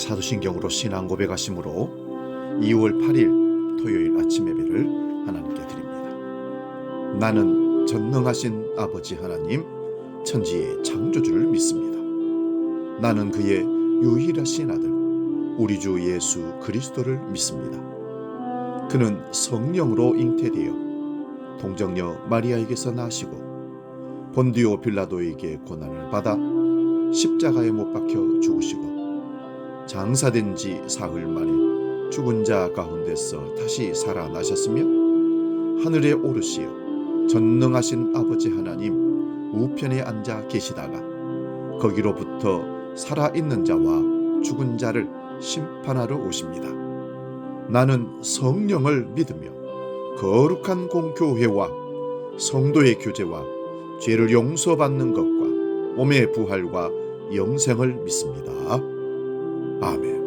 사도신경으로 신앙 고백하심으로 2월 8일 토요일 아침 예배를 하나님께 드립니다. 나는 전능하신 아버지 하나님, 천지의 창조주를 믿습니다. 나는 그의 유일하신 아들, 우리 주 예수 그리스도를 믿습니다. 그는 성령으로 잉태되어 동정녀 마리아에게서 나시고 본디오 빌라도에게 고난을 받아 십자가에 못 박혀 죽으시고 장사된 지 사흘 만에 죽은 자 가운데서 다시 살아나셨으며 하늘에 오르시어 전능하신 아버지 하나님 우편에 앉아 계시다가 거기로부터 살아있는 자와 죽은 자를 심판하러 오십니다. 나는 성령을 믿으며 거룩한 공교회와 성도의 교제와 죄를 용서받는 것과 몸의 부활과 영생을 믿습니다. 아멘.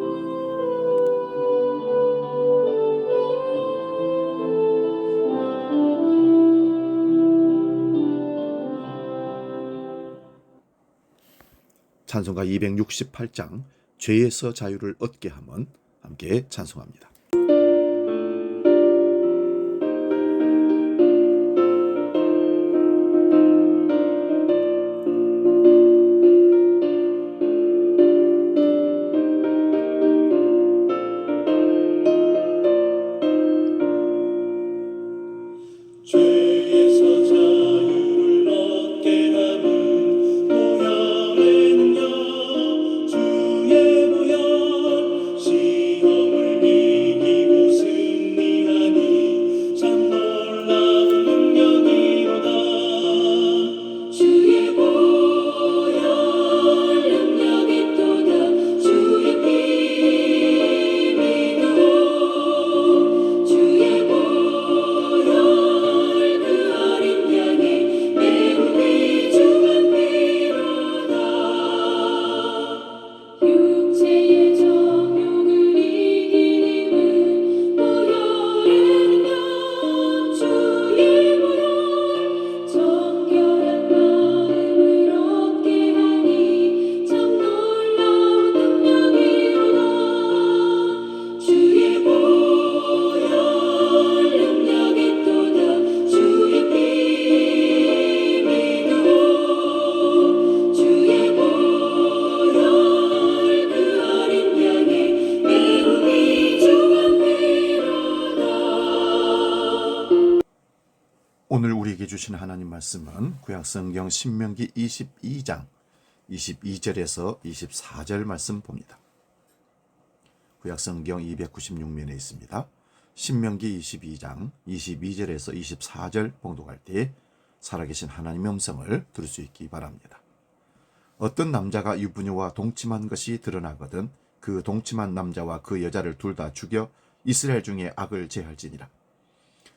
찬송가 268장 죄에서 자유를 얻게 함은 함께 찬송합니다. 오늘 우리에게 주신 하나님 말씀은 구약성경 신명기 22장 22절에서 24절 말씀 봅니다. 구약성경 296면에 있습니다. 신명기 22장 22절에서 24절 봉독할 때 살아계신 하나님의 음성을 들을 수 있기 바랍니다. 어떤 남자가 유부녀와 동침한 것이 드러나거든 그 동침한 남자와 그 여자를 둘 다 죽여 이스라엘 중에 악을 제할지니라.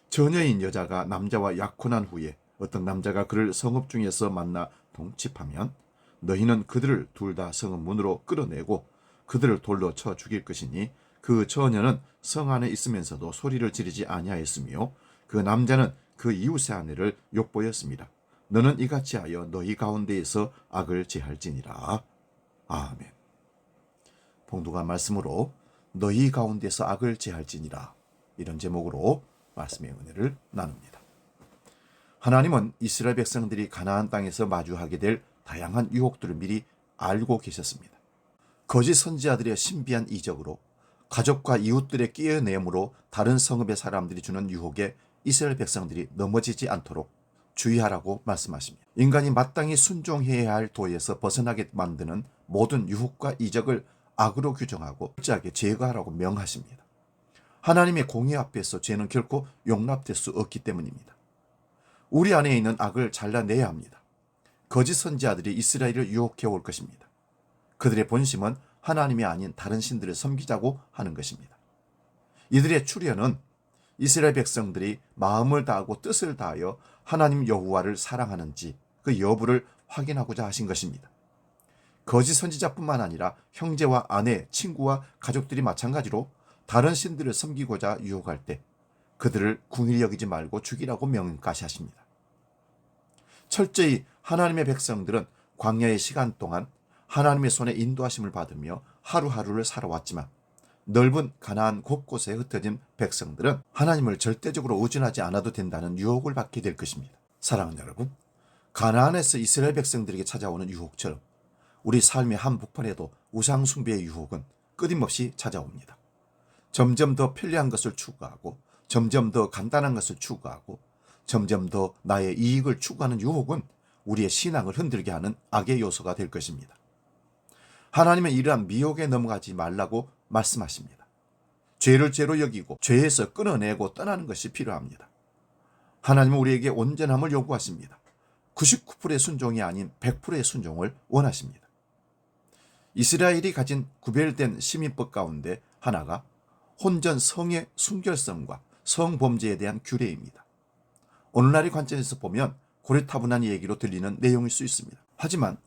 처녀인 여자가 남자와 약혼한 후에 어떤 남자가 그를 성읍 중에서 만나 동침하면 너희는 그들을 둘 다 성읍 문으로 끌어내고 그들을 돌로 쳐 죽일 것이니 그 처녀는 성 안에 있으면서도 소리를 지르지 아니하였으며 그 남자는 그 이웃의 아내를 욕보였습니다. 너는 이같이 하여 너희 가운데에서 악을 제할지니라. 아멘. 봉독한 말씀으로 너희 가운데서 악을 제할지니라, 이런 제목으로 말씀의 은혜를 나눕니다. 하나님은 이스라엘 백성들이 가나안 땅에서 마주하게 될 다양한 유혹들을 미리 알고 계셨습니다. 거짓 선지자들의 신비한 이적으로 가족과 이웃들의 끼어내므로 다른 성읍의 사람들이 주는 유혹에 이스라엘 백성들이 넘어지지 않도록 주의하라고 말씀하십니다. 인간이 마땅히 순종해야 할 도에서 벗어나게 만드는 모든 유혹과 이적을 악으로 규정하고 철저하게 제거하라고 명하십니다. 하나님의 공의 앞에서 죄는 결코 용납될 수 없기 때문입니다. 우리 안에 있는 악을 잘라내야 합니다. 거짓 선지자들이 이스라엘을 유혹해 올 것입니다. 그들의 본심은 하나님이 아닌 다른 신들을 섬기자고 하는 것입니다. 이들의 출현은 이스라엘 백성들이 마음을 다하고 뜻을 다하여 하나님 여호와를 사랑하는지 그 여부를 확인하고자 하신 것입니다. 거짓 선지자뿐만 아니라 형제와 아내, 친구와 가족들이 마찬가지로 다른 신들을 섬기고자 유혹할 때 그들을 궁일히 여기지 말고 죽이라고 명가시하십니다. 철저히 하나님의 백성들은 광야의 시간 동안 하나님의 손에 인도하심을 받으며 하루하루를 살아왔지만 넓은 가나안 곳곳에 흩어진 백성들은 하나님을 절대적으로 의존하지 않아도 된다는 유혹을 받게 될 것입니다. 사랑하는 여러분, 가나안에서 이스라엘 백성들에게 찾아오는 유혹처럼 우리 삶의 한복판에도 우상 숭배의 유혹은 끊임없이 찾아옵니다. 점점 더 편리한 것을 추구하고 점점 더 간단한 것을 추구하고 점점 더 나의 이익을 추구하는 유혹은 우리의 신앙을 흔들게 하는 악의 요소가 될 것입니다. 하나님은 이러한 미혹에 넘어가지 말라고 말씀하십니다. 죄를 죄로 여기고 죄에서 끊어내고 떠나는 것이 필요합니다. 하나님은 우리에게 온전함을 요구하십니다. 99%의 순종이 아닌 100%의 순종을 원하십니다. 이스라엘이 가진 구별된 시민법 가운데 하나가 혼전 성의 순결성과 성범죄에 대한 규례입니다. 오늘날의 관점에서 보면 고리타분한 얘기로 들리는 내용일 수 있습니다. 하지만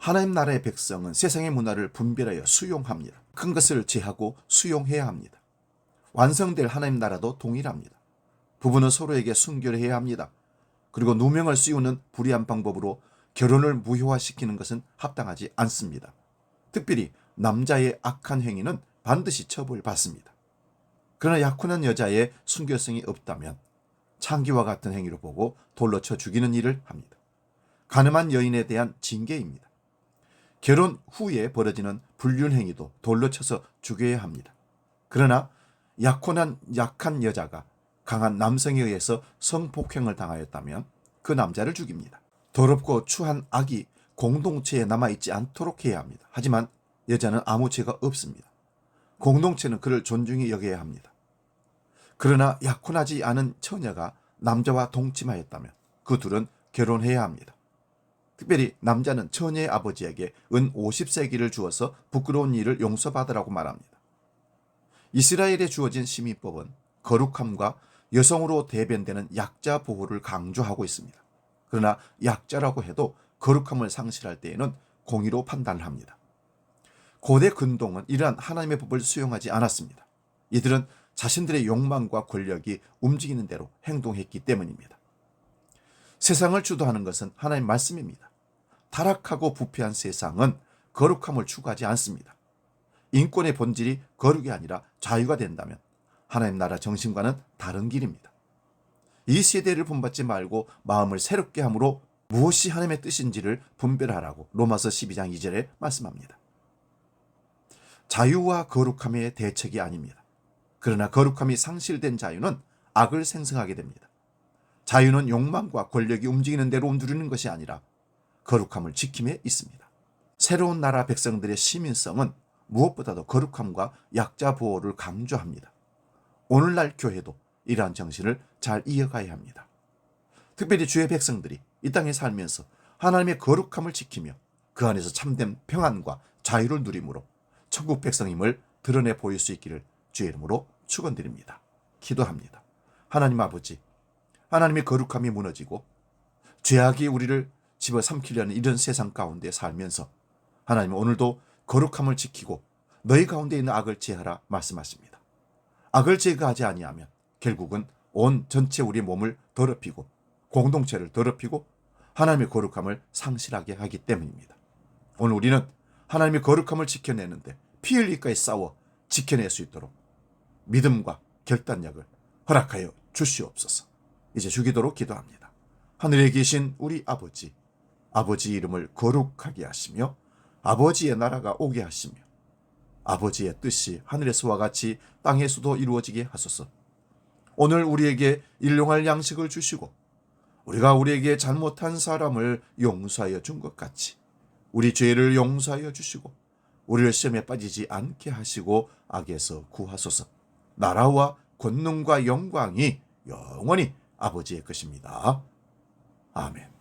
하나님 나라의 백성은 세상의 문화를 분별하여 수용합니다. 큰 것을 제하고 수용해야 합니다. 완성될 하나님 나라도 동일합니다. 부부는 서로에게 순결해야 합니다. 그리고 누명을 씌우는 불의한 방법으로 결혼을 무효화시키는 것은 합당하지 않습니다. 특별히 남자의 악한 행위는 반드시 처벌받습니다. 그러나 약혼한 여자의 순결성이 없다면 창기와 같은 행위로 보고 돌로 쳐 죽이는 일을 합니다. 간음한 여인에 대한 징계입니다. 결혼 후에 벌어지는 불륜 행위도 돌로 쳐서 죽여야 합니다. 그러나 약혼한 약한 여자가 강한 남성에 의해서 성폭행을 당하였다면 그 남자를 죽입니다. 더럽고 추한 악이 공동체에 남아있지 않도록 해야 합니다. 하지만 여자는 아무 죄가 없습니다. 공동체는 그를 존중히 여겨야 합니다. 그러나 약혼하지 않은 처녀가 남자와 동침하였다면 그 둘은 결혼해야 합니다. 특별히 남자는 처녀의 아버지에게 은 50세기를 주어서 부끄러운 일을 용서받으라고 말합니다. 이스라엘에 주어진 시민법은 거룩함과 여성으로 대변되는 약자 보호를 강조하고 있습니다. 그러나 약자라고 해도 거룩함을 상실할 때에는 공의로 판단을 합니다. 고대 근동은 이러한 하나님의 법을 수용하지 않았습니다. 이들은 자신들의 욕망과 권력이 움직이는 대로 행동했기 때문입니다. 세상을 주도하는 것은 하나님의 말씀입니다. 타락하고 부패한 세상은 거룩함을 추구하지 않습니다. 인권의 본질이 거룩이 아니라 자유가 된다면 하나님 나라 정신과는 다른 길입니다. 이 세대를 본받지 말고 마음을 새롭게 함으로 무엇이 하나님의 뜻인지를 분별하라고 로마서 12장 2절에 말씀합니다. 자유와 거룩함의 대책이 아닙니다. 그러나 거룩함이 상실된 자유는 악을 생성하게 됩니다. 자유는 욕망과 권력이 움직이는 대로 누리는 것이 아니라 거룩함을 지킴에 있습니다. 새로운 나라 백성들의 시민성은 무엇보다도 거룩함과 약자 보호를 강조합니다. 오늘날 교회도 이러한 정신을 잘 이어가야 합니다. 특별히 주의 백성들이 이 땅에 살면서 하나님의 거룩함을 지키며 그 안에서 참된 평안과 자유를 누림으로 천국 백성임을 드러내 보일 수 있기를 주의 이름으로 축원드립니다. 기도합니다. 하나님 아버지, 하나님의 거룩함이 무너지고 죄악이 우리를 집어삼키려는 이런 세상 가운데 살면서 하나님 오늘도 거룩함을 지키고 너희 가운데 있는 악을 제하라 말씀하십니다. 악을 제거하지 아니하면 결국은 온 전체 우리 몸을 더럽히고 공동체를 더럽히고 하나님의 거룩함을 상실하게 하기 때문입니다. 오늘 우리는 하나님의 거룩함을 지켜내는데 피 흘리기까지 싸워 지켜낼 수 있도록 믿음과 결단력을 허락하여 주시옵소서. 이제 주기도록 기도합니다. 하늘에 계신 우리 아버지, 아버지 이름을 거룩하게 하시며 아버지의 나라가 오게 하시며 아버지의 뜻이 하늘에서와 같이 땅에서도 이루어지게 하소서. 오늘 우리에게 일용할 양식을 주시고 우리가 우리에게 잘못한 사람을 용서하여 준 것 같이 우리 죄를 용서하여 주시고 우리를 시험에 빠지지 않게 하시고 악에서 구하소서. 나라와 권능과 영광이 영원히 아버지의 것입니다. 아멘.